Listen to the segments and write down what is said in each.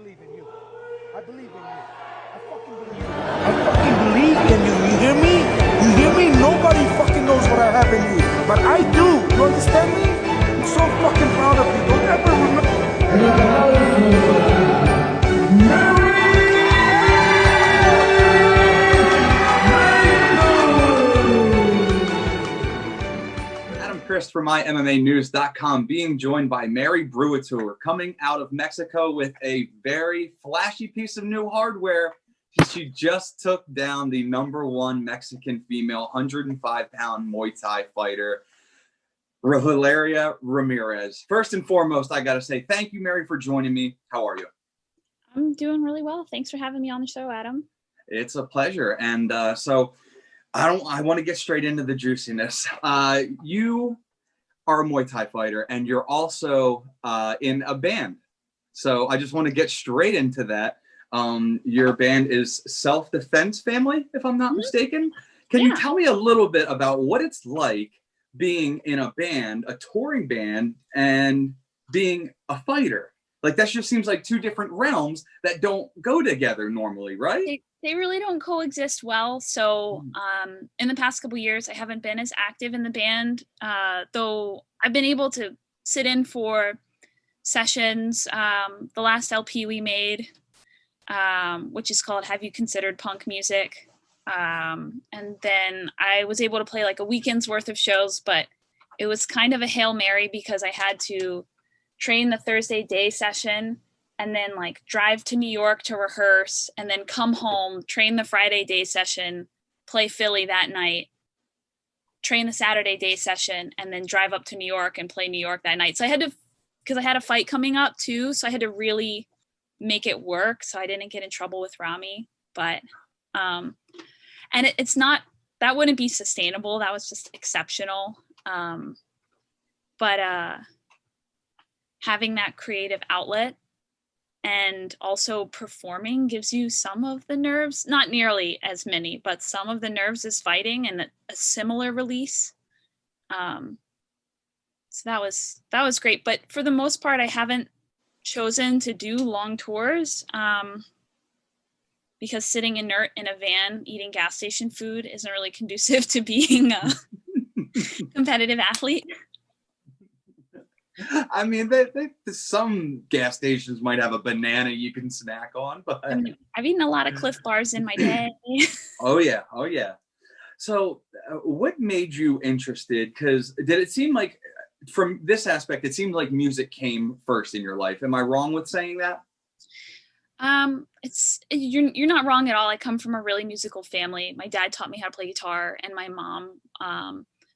believe in you. I believe in you. I fucking believe in you. I fucking believe in you. You hear me? You hear me? Nobody fucking knows what I have in you. But I do. You understand me? I'm so fucking proud of you. Don't ever Adam Chris from MyMMAnews.com being joined by Mary Brulatour coming out of Mexico with a very flashy piece of new hardware. She just took down the #1 Mexican female 105-pound Muay Thai fighter, Valeria Ramirez. First and foremost, I got to say thank you, Mary, for joining me. How are you? I'm doing really well. Thanks for having me on the show, Adam. It's a pleasure. And so I want to get straight into the juiciness. You are a Muay Thai fighter, and you're also in a band. So I just want to get straight into that. Your band is Self-Defense Family, if I'm not mistaken. Can you tell me a little bit about what it's like being in a band, a touring band, and being a fighter? Like, that just seems like two different realms that don't go together normally, right? They really don't coexist well. So in the past couple of years, I haven't been as active in the band, though I've been able to sit in for sessions. The last LP we made, which is called Have You Considered Punk Music? And then I was able to play like a weekend's worth of shows, but it was kind of a Hail Mary because I had to train the Thursday day session and then like drive to New York to rehearse and then come home, train the Friday day session, play Philly that night, train the Saturday day session, and then drive up to New York and play New York that night. So I had to, because I had a fight coming up too, so I had to really make it work so I didn't get in trouble with Rami. But and it's not, that wouldn't be sustainable. That was just exceptional. But having that creative outlet and also performing gives you some of the nerves, not nearly as many, but some of the nerves as fighting, and a similar release. So that was great. But for the most part, I haven't chosen to do long tours because sitting inert in a van eating gas station food isn't really conducive to being a competitive athlete. I mean, some gas stations might have a banana you can snack on, but I mean, I've eaten a lot of Cliff Bars in my day. Oh yeah. So what made you interested? Because did it seem like, from this aspect, it seemed like music came first in your life. Am I wrong with saying that? You're not wrong at all. I come from a really musical family. My dad taught me how to play guitar, and my mom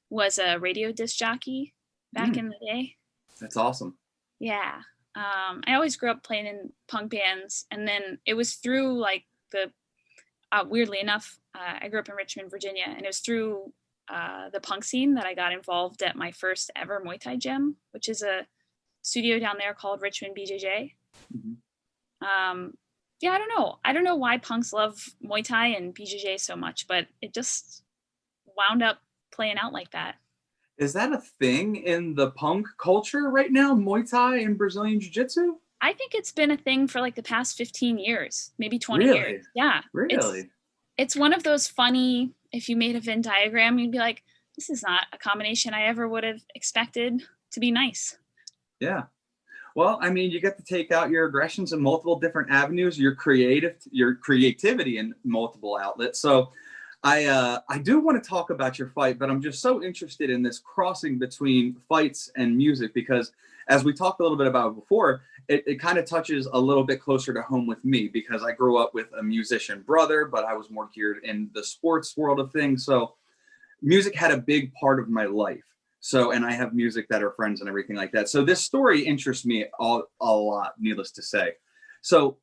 was a radio disc jockey back in the day. That's awesome. Yeah. I always grew up playing in punk bands, and then it was through like weirdly enough, I grew up in Richmond, Virginia, and it was through the punk scene that I got involved at my first ever Muay Thai gym, which is a studio down there called Richmond BJJ. Yeah, I don't know why punks love Muay Thai and BJJ so much, but it just wound up playing out like that. Is that a thing in the punk culture right now, Muay Thai and Brazilian Jiu-Jitsu? I think it's been a thing for like the past 15 years, maybe 20 years. Yeah. Really? It's one of those funny, if you made a Venn diagram, you'd be like, this is not a combination I ever would have expected to be nice. Yeah. Well, I mean, you get to take out your aggressions in multiple different avenues, your creativity in multiple outlets. So I do want to talk about your fight, but I'm just so interested in this crossing between fights and music, because as we talked a little bit about before, it kind of touches a little bit closer to home with me, because I grew up with a musician brother, but I was more geared in the sports world of things. So music had a big part of my life. So, and I have music that are friends and everything like that. So this story interests me a lot, needless to say. So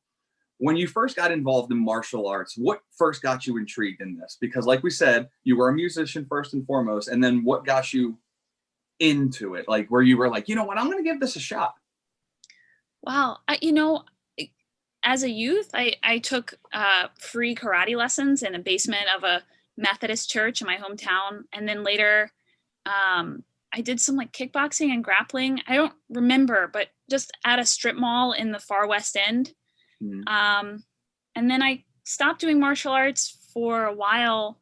when you first got involved in martial arts, what first got you intrigued in this? Because like we said, you were a musician first and foremost, and then what got you into it? Like, where you were like, you know what, I'm going to give this a shot. Wow. As a youth, I took free karate lessons in a basement of a Methodist church in my hometown. And then later, I did some like kickboxing and grappling. I don't remember, but just at a strip mall in the far West End. And then I stopped doing martial arts for a while,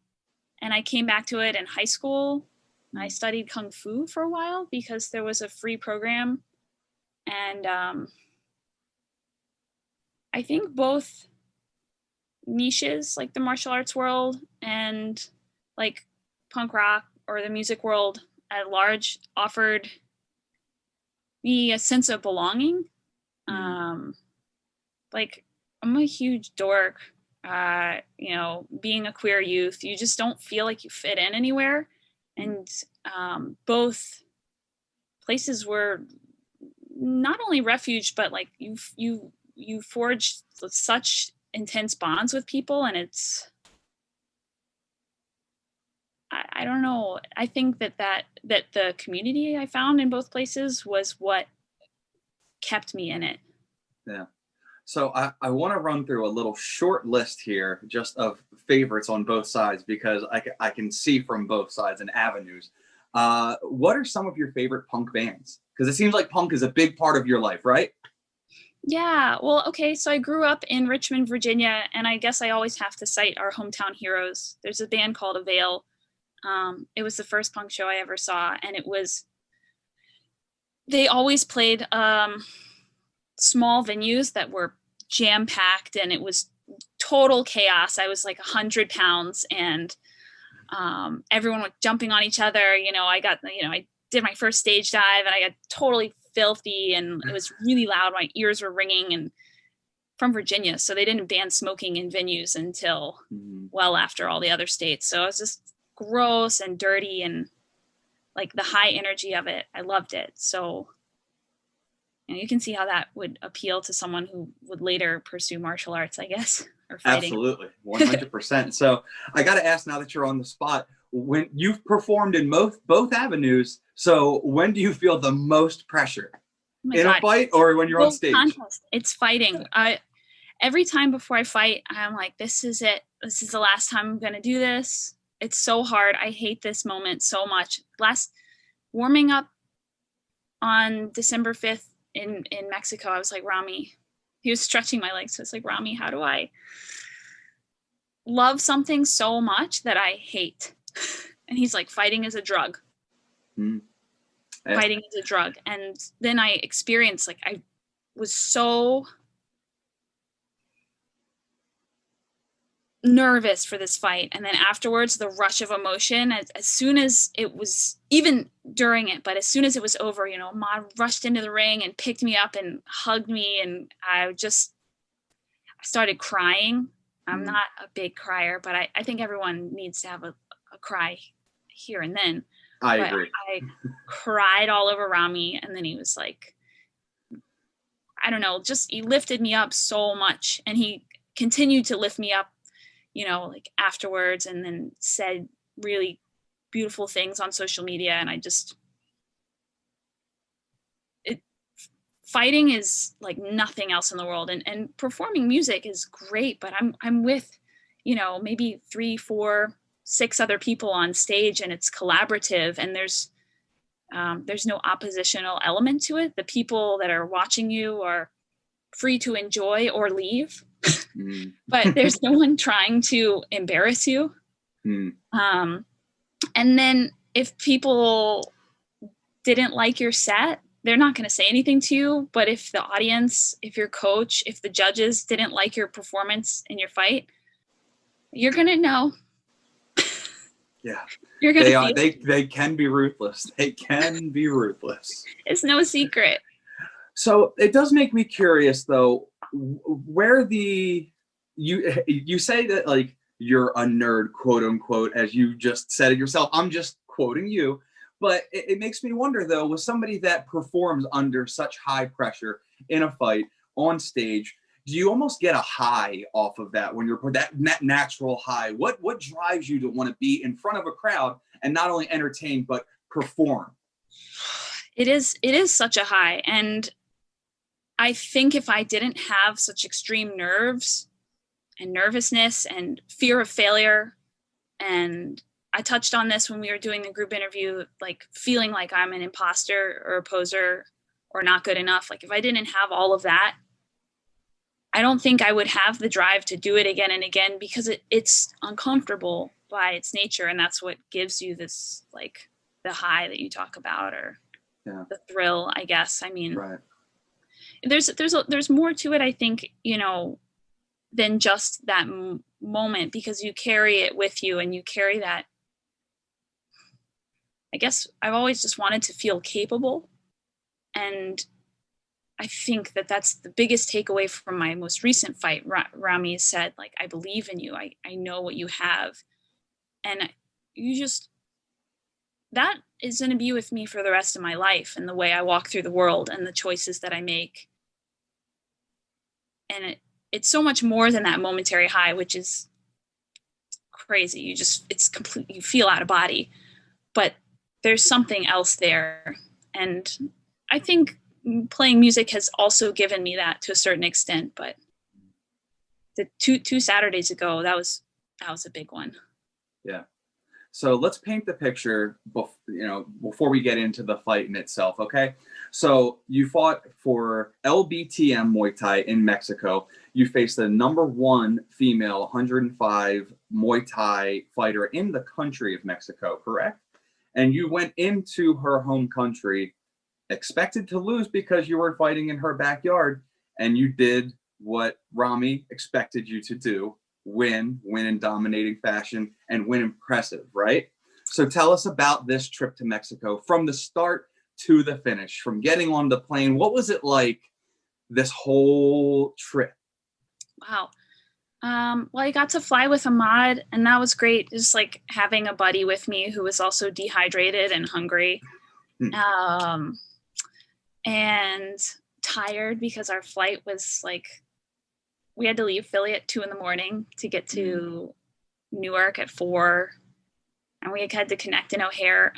and I came back to it in high school. I studied Kung Fu for a while because there was a free program. And I think both niches, like the martial arts world and like punk rock or the music world at large, offered me a sense of belonging. Like, I'm a huge dork. You know, being a queer youth, you just don't feel like you fit in anywhere. And both places were not only refuge, but like you forge such intense bonds with people, and it's, I don't know. I think that the community I found in both places was what kept me in it. Yeah. So I want to run through a little short list here just of favorites on both sides, because I can see from both sides and avenues. What are some of your favorite punk bands? Because it seems like punk is a big part of your life, right? Yeah, well, okay, so I grew up in Richmond, Virginia, and I guess I always have to cite our hometown heroes. There's a band called Avail. It was the first punk show I ever saw, and they always played small venues that were jam-packed, and it was total chaos. I was like 100 pounds, and everyone was jumping on each other. I did my first stage dive, and I got totally filthy, and it was really loud. My ears were ringing, and from Virginia, so they didn't ban smoking in venues until well after all the other states. So it was just gross and dirty, and like the high energy of it, I loved it. So you can see how that would appeal to someone who would later pursue martial arts, I guess, or fighting. Absolutely, 100%. So I got to ask, now that you're on the spot, when you've performed in both avenues, so when do you feel the most pressure? In a fight or when you're on stage? Contest. It's fighting. Every time before I fight, I'm like, this is it. This is the last time I'm going to do this. It's so hard. I hate this moment so much. Warming up on December 5th in Mexico, I was like, Rami, he was stretching my legs. So it's like, Rami, how do I love something so much that I hate? And he's like, fighting is a drug. Yeah. Fighting is a drug. And then I experienced, like, I was so nervous for this fight, and then afterwards the rush of emotion, as soon as it was, even during it, but as soon as it was over, Ma rushed into the ring and picked me up and hugged me, and I started crying. I'm not a big crier, but I think everyone needs to have a cry here and then. I agree. I cried all over Rami, and then he was like, I don't know, just he lifted me up so much, and he continued to lift me up, like afterwards, and then said really beautiful things on social media. And fighting is like nothing else in the world, and performing music is great, but I'm with, maybe 3, 4, 6 other people on stage, and it's collaborative, and there's no oppositional element to it. The people that are watching you are free to enjoy or leave. But there's no one trying to embarrass you. And then if people didn't like your set, they're not going to say anything to you. But if the audience, if your coach, if the judges didn't like your performance in your fight, you're going to know. Yeah. You're going to they can be ruthless. They can be ruthless. It's no secret. So it does make me curious, though, where you say that, like, you're a nerd, quote unquote, as you just said it yourself. I'm just quoting you, but it makes me wonder, though, with somebody that performs under such high pressure in a fight on stage, do you almost get a high off of that when you're that natural high? What drives you to want to be in front of a crowd and not only entertain but perform? It is such a high, and I think if I didn't have such extreme nerves and nervousness and fear of failure, and I touched on this when we were doing the group interview, like feeling like I'm an imposter or a poser or not good enough. Like if I didn't have all of that, I don't think I would have the drive to do it again and again, because it's uncomfortable by its nature. And that's what gives you this, like, the high that you talk about, or the thrill, I guess. I mean, Right. there's more to it, I think, you know, than just that moment, because you carry it with you, and you carry that. I guess I've always just wanted to feel capable. And I think that that's the biggest takeaway from my most recent fight. Rami said, like, I believe in you. I know what you have. And you just, that is going to be with me for the rest of my life, and the way I walk through the world and the choices that I make. And it's so much more than that momentary high, which is crazy. It's complete, you feel out of body, but there's something else there. And I think playing music has also given me that to a certain extent. But the two Saturdays ago, that was a big one. Yeah. So let's paint the picture, before we get into the fight in itself. Okay. So you fought for LBTM Muay Thai in Mexico. You faced the #1 female 105 Muay Thai fighter in the country of Mexico, correct? And you went into her home country expected to lose because you were fighting in her backyard, and you did what Rami expected you to do: win in dominating fashion, and win impressive, right? So tell us about this trip to Mexico, from the start to the finish, from getting on the plane. What was it like, this whole trip? Wow. Well, I got to fly with Ahmad, and that was great. Just like having a buddy with me who was also dehydrated and hungry, and tired, because our flight was like, we had to leave Philly at 2 a.m. to get to Newark at 4, and we had to connect in O'Hare.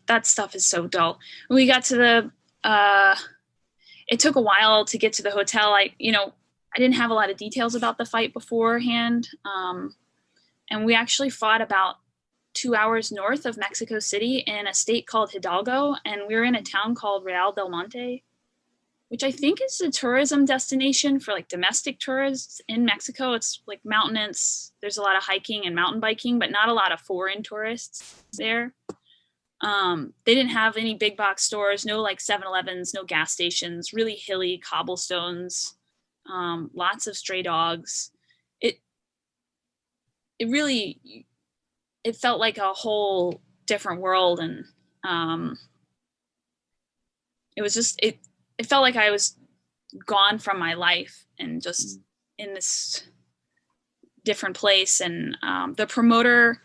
That stuff is so dull. When we got to it took a while to get to the hotel. I didn't have a lot of details about the fight beforehand. And we actually fought about 2 hours north of Mexico City in a state called Hidalgo. And we were in a town called Real del Monte, which I think is a tourism destination for like domestic tourists in Mexico. It's like mountainous. There's a lot of hiking and mountain biking, but not a lot of foreign tourists there. They didn't have any big box stores, no like 7-Elevens, no gas stations, really hilly cobblestones, lots of stray dogs. It felt like a whole different world. And it was just, it felt like I was gone from my life and just in this different place. And the promoter,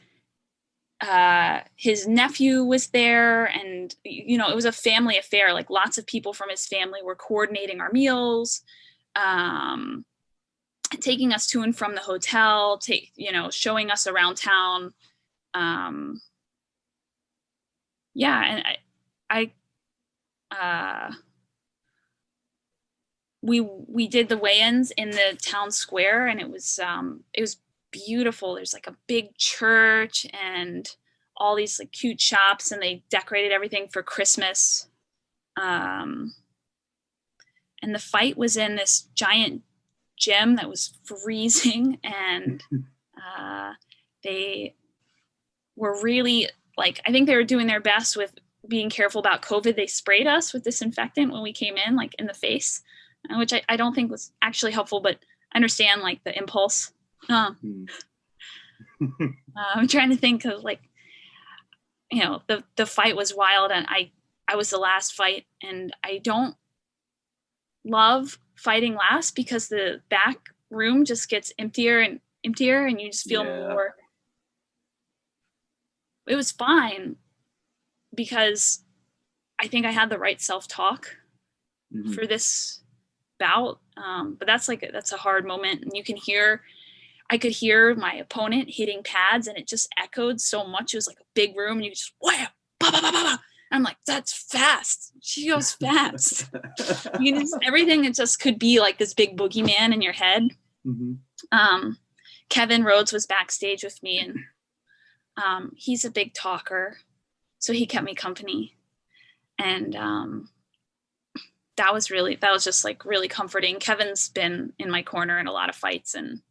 his nephew was there, and it was a family affair. Like, lots of people from his family were coordinating our meals, taking us to and from the hotel, showing us around town. And we did the weigh-ins in the town square, and it was beautiful. There's like a big church and all these like cute shops, and they decorated everything for Christmas. And the fight was in this giant gym that was freezing, and they were really, like, I think they were doing their best with being careful about COVID. They sprayed us with disinfectant when we came in, like in the face, which I don't think was actually helpful, but I understand like the impulse. I'm trying to think of like, the fight was wild, and I was the last fight, and I don't love fighting last because the back room just gets emptier and emptier, and you just feel more. It was fine because I think I had the right self-talk for this bout. But that's a hard moment, and I could hear my opponent hitting pads, and it just echoed so much. It was like a big room, and you just wham, bah, bah, bah, bah, bah. I'm like, that's fast. She goes fast. Everything, it just could be like this big boogeyman in your head. Kevin Rhodes was backstage with me, and he's a big talker, so he kept me company. And that was just like really comforting. Kevin's been in my corner in a lot of fights, and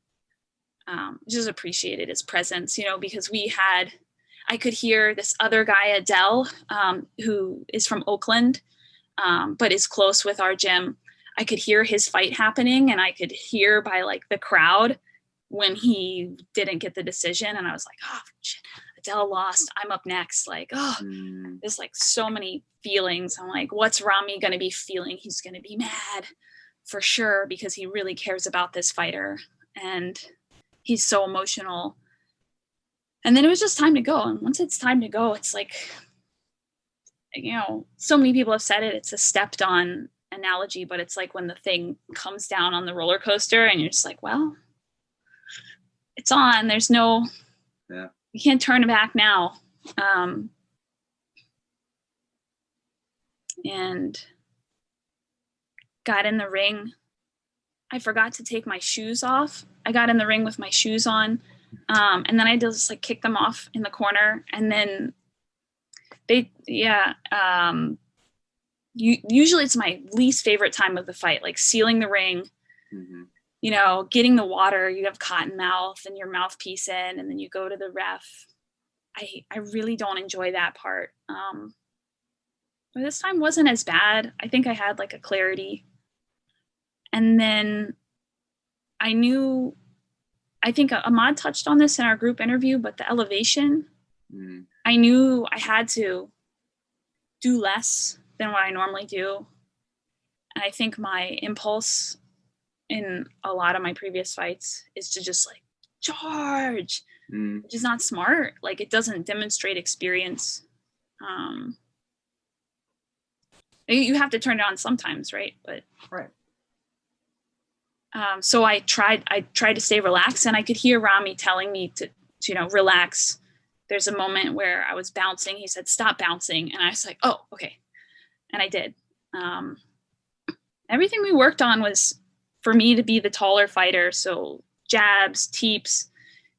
just appreciated his presence, you know, because I could hear this other guy, Adele, who is from Oakland, but is close with our gym. I could hear his fight happening, and I could hear by like the crowd when he didn't get the decision. And I was like, oh shit, Adele lost. I'm up next. Like, there's like so many feelings. I'm like, what's Rami going to be feeling? He's going to be mad for sure, because he really cares about this fighter and he's so emotional. And then it was just time to go. And once it's time to go, it's like, you know, so many people have said it, it's a stepped on analogy, but it's like when the thing comes down on the roller coaster and you're just like, well, it's on. There's no, you can't turn it back now. And got in the ring. I forgot to take my shoes off. I got in the ring with my shoes on. And then I just like kicked them off in the corner. And then usually it's my least favorite time of the fight, like sealing the ring, you know, getting the water, you have cotton mouth and your mouthpiece in, and then you go to the ref. I really don't enjoy that part. But this time wasn't as bad. I think I had like a clarity. And then I think Ahmad touched on this in our group interview, but the elevation, I knew I had to do less than what I normally do. And I think my impulse in a lot of my previous fights is to just like charge, which is not smart. Like it doesn't demonstrate experience. You have to turn it on sometimes, right? But right. So I tried to stay relaxed, and I could hear Rami telling me to you know, relax. There's a moment where I was bouncing. He said, stop bouncing. And I was like, oh, okay. And I did. Everything we worked on was for me to be the taller fighter. So jabs, teeps,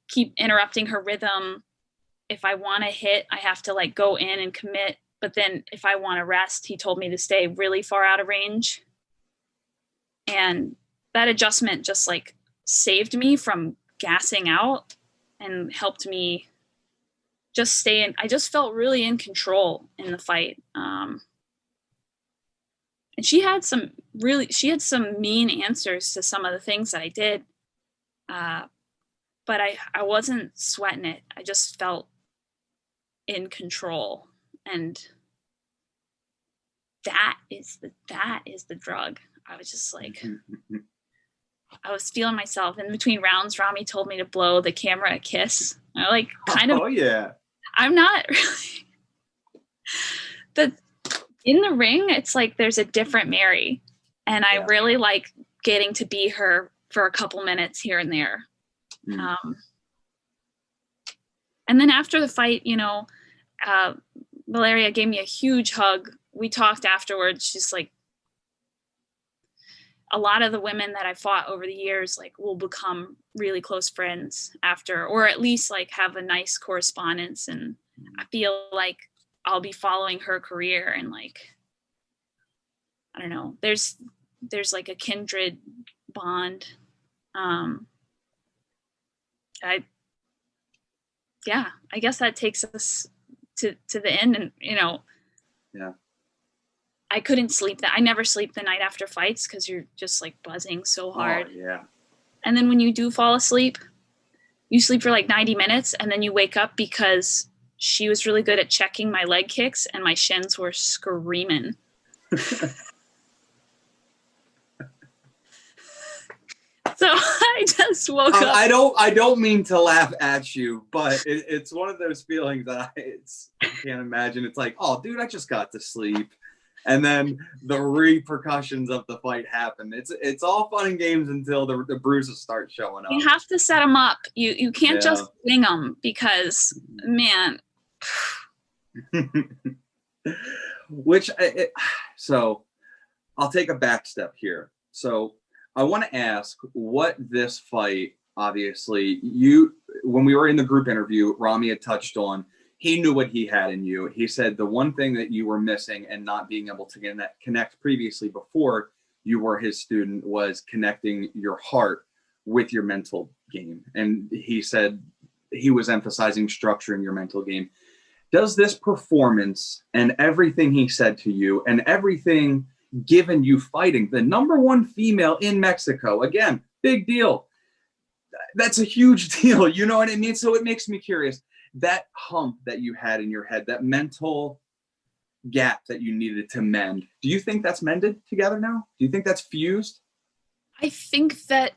keep interrupting her rhythm. If I want to hit, I have to like go in and commit. But then if I want to rest, he told me to stay really far out of range. And that adjustment just like saved me from gassing out and helped me just stay in. I just felt really in control in the fight. And she had some mean answers to some of the things that I did. But I wasn't sweating it. I just felt in control. And that is the drug. I was just like, I was feeling myself. In between rounds, Rami told me to blow the camera a kiss. I like kind of. Oh yeah. I'm not really. In the ring, it's like there's a different Mary, and I really like getting to be her for a couple minutes here and there. And then after the fight, you know, Valeria gave me a huge hug. We talked afterwards. She's like, a lot of the women that I fought over the years, like, will become really close friends after, or at least like have a nice correspondence. And I feel like I'll be following her career, and like, I don't know, there's like a kindred bond. I guess that takes us to the end. And, you know, I couldn't sleep I never sleep the night after fights, because you're just like buzzing so hard. Oh, yeah. And then when you do fall asleep, you sleep for like 90 minutes, and then you wake up because she was really good at checking my leg kicks, and my shins were screaming. So I just woke up. I don't mean to laugh at you, but it's one of those feelings that I can't imagine. It's like, oh, dude, I just got to sleep. And then the repercussions of the fight happen. It's all fun and games until the bruises start showing up. You have to set them up. You can't just wing them, because, man. So I'll take a back step here. So I want to ask what this fight, obviously, when we were in the group interview, Rami had touched on, he knew what he had in you. He said the one thing that you were missing and not being able to connect previously before you were his student was connecting your heart with your mental game. And he said he was emphasizing structure in your mental game. Does this performance and everything he said to you and everything given you fighting the #1 female in Mexico, again, big deal. That's a huge deal. You know what I mean? So it makes me curious, that hump that you had in your head, that mental gap that you needed to mend, do you think that's mended together now? Do you think that's fused? I think that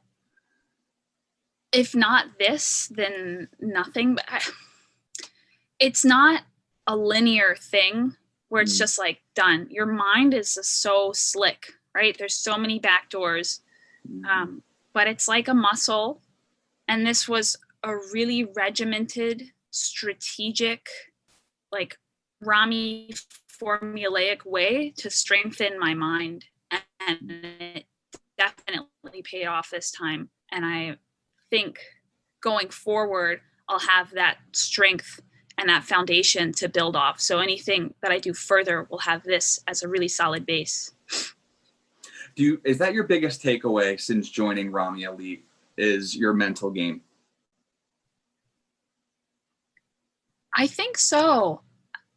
if not this, then nothing. But it's not a linear thing where it's just like done. Your mind is just so slick, right? There's so many back doors, but it's like a muscle. And this was a really regimented, strategic, like Rami formulaic way to strengthen my mind. And it definitely paid off this time. And I think going forward, I'll have that strength and that foundation to build off. So anything that I do further will have this as a really solid base. Is that your biggest takeaway since joining Rami Elite, is your mental game? I think so.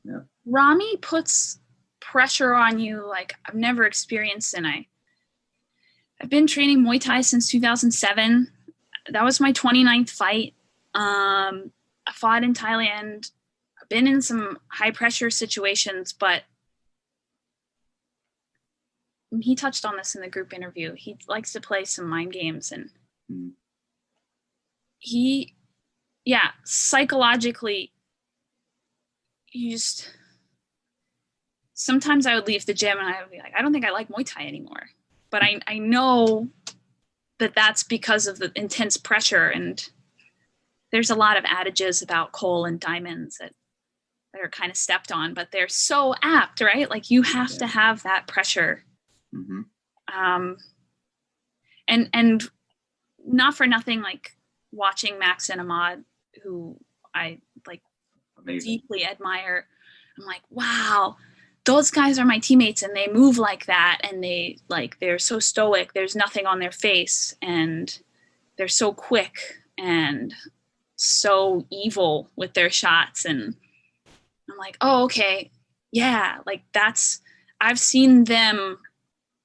Yeah. Rami puts pressure on you like I've never experienced. And I've been training Muay Thai since 2007. That was my 29th fight. I fought in Thailand. I've been in some high pressure situations, but he touched on this in the group interview. He likes to play some mind games, and psychologically, sometimes I would leave the gym and I would be like, I don't think I like Muay Thai anymore. But I know that that's because of the intense pressure, and there's a lot of adages about coal and diamonds that are kind of stepped on, but they're so apt, right? Like you have to have that pressure. And not for nothing, like watching Max and Ahmad, who I like deeply admire. I'm like, wow, those guys are my teammates and they move like that. And they're so stoic. There's nothing on their face, and they're so quick and so evil with their shots. And I'm like, oh, okay. Yeah. Like I've seen them,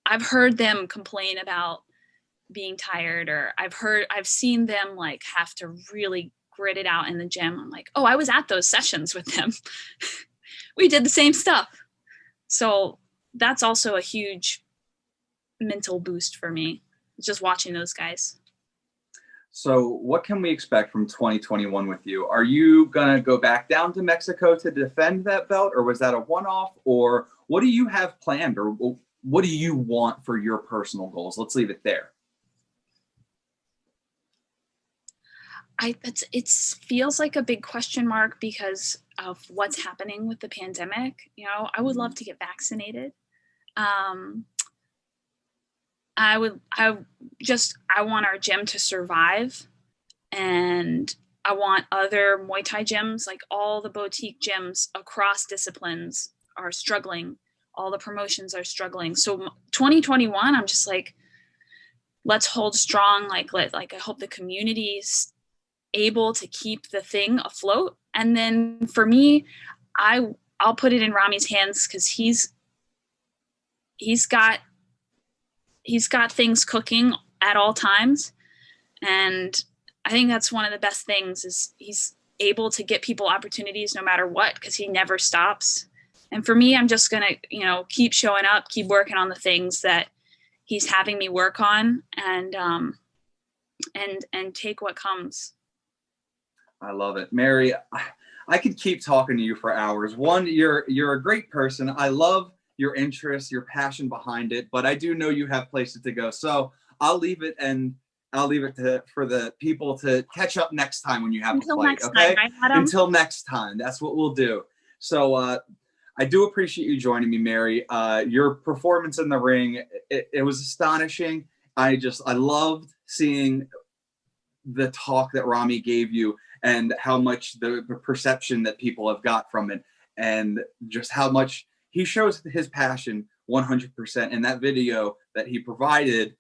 I've heard them complain about being tired, or I've seen them like have to really grit it out in the gym. I'm like, oh, I was at those sessions with them. We did the same stuff. So that's also a huge mental boost for me, just watching those guys. So what can we expect from 2021 with you? Are you going to go back down to Mexico to defend that belt, or was that a one-off, or what do you have planned, or what do you want for your personal goals? Let's leave it there. It feels like a big question mark because of what's happening with the pandemic. You know, I would love to get vaccinated. I want our gym to survive, and I want other Muay Thai gyms, like all the boutique gyms across disciplines are struggling. All the promotions are struggling. So 2021, I'm just like, let's hold strong. I hope the community's able to keep the thing afloat. And then for me, I'll put it in Rami's hands, because he's got things cooking at all times. And I think that's one of the best things, is he's able to get people opportunities no matter what, because he never stops. And for me, I'm just going to, keep showing up, keep working on the things that he's having me work on, and take what comes. I love it. Mary, I could keep talking to you for hours. One, you're a great person. I love your interest, your passion behind it, but I do know you have places to go. So I'll leave it for the people to catch up next time when you have a fight. Okay? Time, right, Until next time. That's what we'll do. So I do appreciate you joining me, Mary. Your performance in the ring, it was astonishing. I loved seeing the talk that Rami gave you and how much the perception that people have got from it, and just how much he shows his passion 100% in that video that he provided,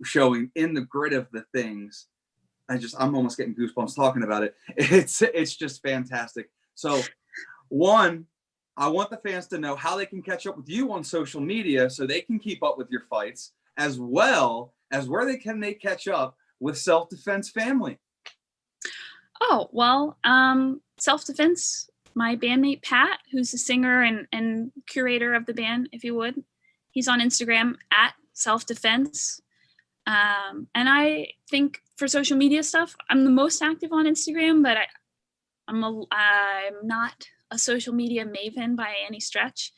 showing in the grit of the things. I'm almost getting goosebumps talking about it. It's just fantastic. So one, I want the fans to know how they can catch up with you on social media so they can keep up with your fights, as well as where they catch up with Self-Defense family. Oh, well, Self-Defense, my bandmate Pat, who's the singer and curator of the band, if you would, he's on Instagram at Self-Defense. And I think for social media stuff, I'm the most active on Instagram, but I'm not a social media maven by any stretch.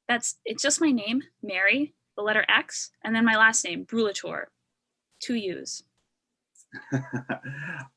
It's just my name, Mary, the letter X, and then my last name, Brulatour, 2 U's.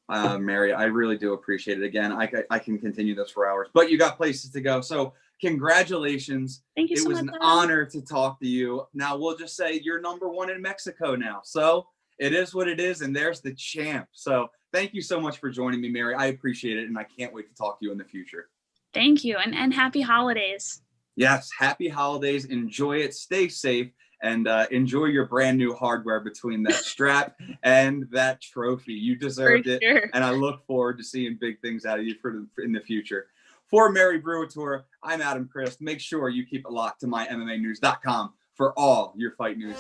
Mary, I really do appreciate it. Again, I can continue this for hours, but you got places to go. So congratulations. Thank you so much. It was an honor to talk to you. Now we'll just say you're #1 in Mexico now. So it is what it is, and there's the champ. So thank you so much for joining me, Mary. I appreciate it, and I can't wait to talk to you in the future. Thank you, and happy holidays. Yes, happy holidays. Enjoy it. Stay safe. And enjoy your brand new hardware between that strap and that trophy. You deserved it. Sure. And I look forward to seeing big things out of you in the future. For Mary Brulatour, I'm Adam Christ. Make sure you keep it locked to MyMMAnews.com for all your fight news.